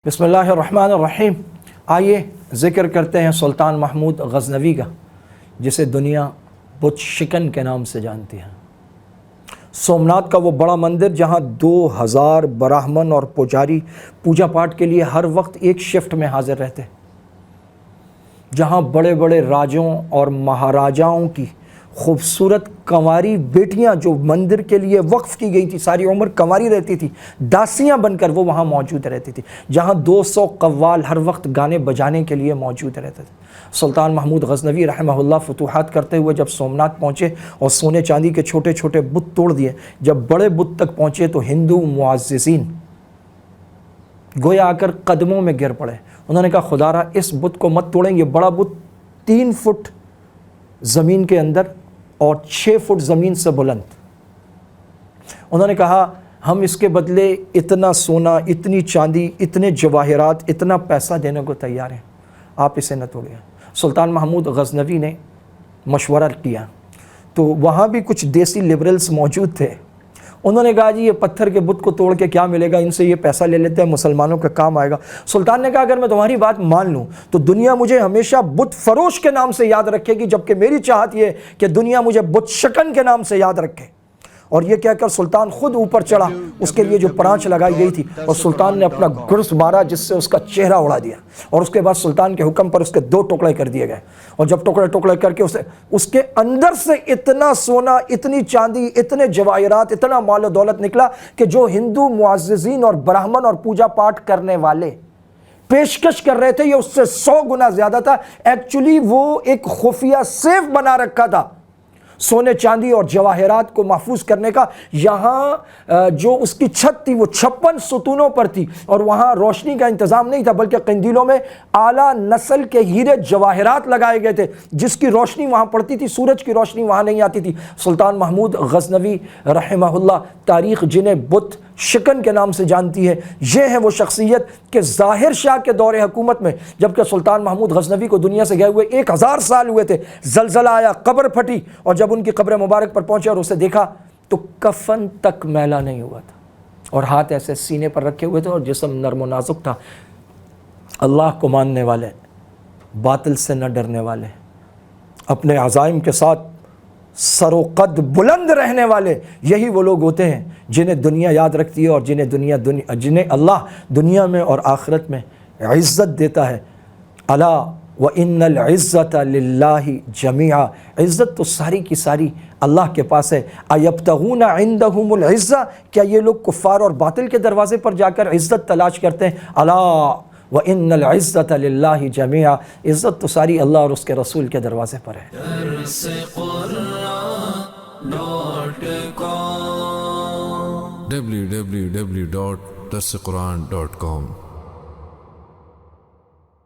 बिस्मिल्लाहिर्रहमानिर्रहीम। आइए ज़िक्र करते हैं सुल्तान महमूद गज़नवी का, जिसे दुनिया बुत शिकन के नाम से जानती है। सोमनाथ का वो बड़ा मंदिर जहाँ 2000 ब्राह्मण और पुजारी पूजा पाठ के लिए हर वक्त एक शिफ्ट में हाजिर रहते, जहाँ बड़े बड़े राजों और महाराजाओं की खूबसूरत कंवारी बेटियां जो मंदिर के लिए वक्फ की गई थी, सारी उम्र कंवारी रहती थी, दासियां बनकर वो वहाँ मौजूद रहती थी, जहाँ 200 कव्वाल हर वक्त गाने बजाने के लिए मौजूद रहते थे। सुल्तान महमूद गज़नवी रहमहुल्लाह फतूहात करते हुए जब सोमनाथ पहुँचे और सोने चांदी के छोटे छोटे बुत तोड़ दिए, जब बड़े बुत तक पहुँचे तो हिंदू मुअज़्ज़िज़ीन गोया आकर कदमों में गिर पड़े। उन्होंने कहा, खुदारा इस बुत को मत तोड़ेंगे। बड़ा बुत 3 फुट ज़मीन के अंदर और 6 फुट ज़मीन से बुलंद। उन्होंने कहा, हम इसके बदले इतना सोना, इतनी चांदी, इतने जवाहरात, इतना पैसा देने को तैयार हैं, आप इसे न तोड़िए। सुल्तान महमूद गज़नवी ने मशवरा किया तो वहाँ भी कुछ देसी लिबरल्स मौजूद थे। उन्होंने कहा, जी ये पत्थर के बुत को तोड़ के क्या मिलेगा, इनसे ये पैसा ले लेते हैं, मुसलमानों का काम आएगा। सुल्तान ने कहा, अगर मैं तुम्हारी बात मान लूँ तो दुनिया मुझे हमेशा बुत फरोश के नाम से याद रखेगी, जबकि मेरी चाहत ये कि दुनिया मुझे बुत शकन के नाम से याद रखे। और ये कहकर सुल्तान खुद ऊपर चढ़ा, उसके लिए जो प्रांच लगाई गई थी, और सुल्तान ने अपना गुर्स मारा जिससे उसका चेहरा उड़ा दिया। और उसके बाद सुल्तान के हुक्म पर उसके 2 टुकड़े कर दिए गए। और जब टुकड़े टुकड़े करके उसके अंदर से इतना सोना, इतनी चांदी, इतने जवाहरात, इतना माल और दौलत निकला कि जो हिंदू मुअज़्ज़िज़ीन और ब्राह्मण और पूजा पाठ करने वाले पेशकश कर रहे थे, ये उससे 100 गुना ज़्यादा था। एक्चुअली वो एक खुफिया सेफ बना रखा था सोने चांदी और जवाहरात को महफूज करने का। यहाँ जो उसकी छत थी वो 56 सुतूनों पर थी, और वहाँ रोशनी का इंतज़ाम नहीं था, बल्कि कंदीलों में आला नस्ल के हीरे जवाहरात लगाए गए थे, जिसकी रोशनी वहाँ पड़ती थी, सूरज की रोशनी वहाँ नहीं आती थी। सुल्तान महमूद गज़नवी रहमहुल्लाह, तारीख़ जिन्हें बुत शिकन के नाम से जानती है, ये है वो शख्सियत कि ज़ाहिर शाह के दौरे हुकूमत में, जबकि सुल्तान महमूद गज़नवी को दुनिया से गए हुए 1000 साल हुए थे, ज़लज़ला आया, कब्र फटी, और जब उनकी कब्र मुबारक पर पहुंचे और उसे देखा तो कफन तक मैला नहीं हुआ था, और हाथ ऐसे सीने पर रखे हुए थे, और जिस्म नर्म नाजुक था। अल्लाह को मानने वाले, बातिल से न डरने वाले, अपने अज़ाइम के साथ सरो कद बुलंद रहने वाले, यही वो लोग होते हैं जिन्हें दुनिया याद रखती है, और जिन्हें अल्लाह दुनिया में और आखिरत में इज़्ज़त देता है। अला व इन्नल इज़्ज़त लिल्लाहि जमीआ, इज़्ज़त तो सारी की सारी अल्लाह के पास है। अयब्तगूना इंदहुमुल इज़्ज़ा, क्या ये लोग कुफ़ार और बातिल के दरवाज़े पर जाकर इज़्ज़त तलाश करते हैं? अला व इन्नल इज़्ज़त लिल्लाहि जमीआ, इज़्ज़त तो सारी अल्लाह और उसके रसूल के दरवाज़े पर है। www.darsequran.com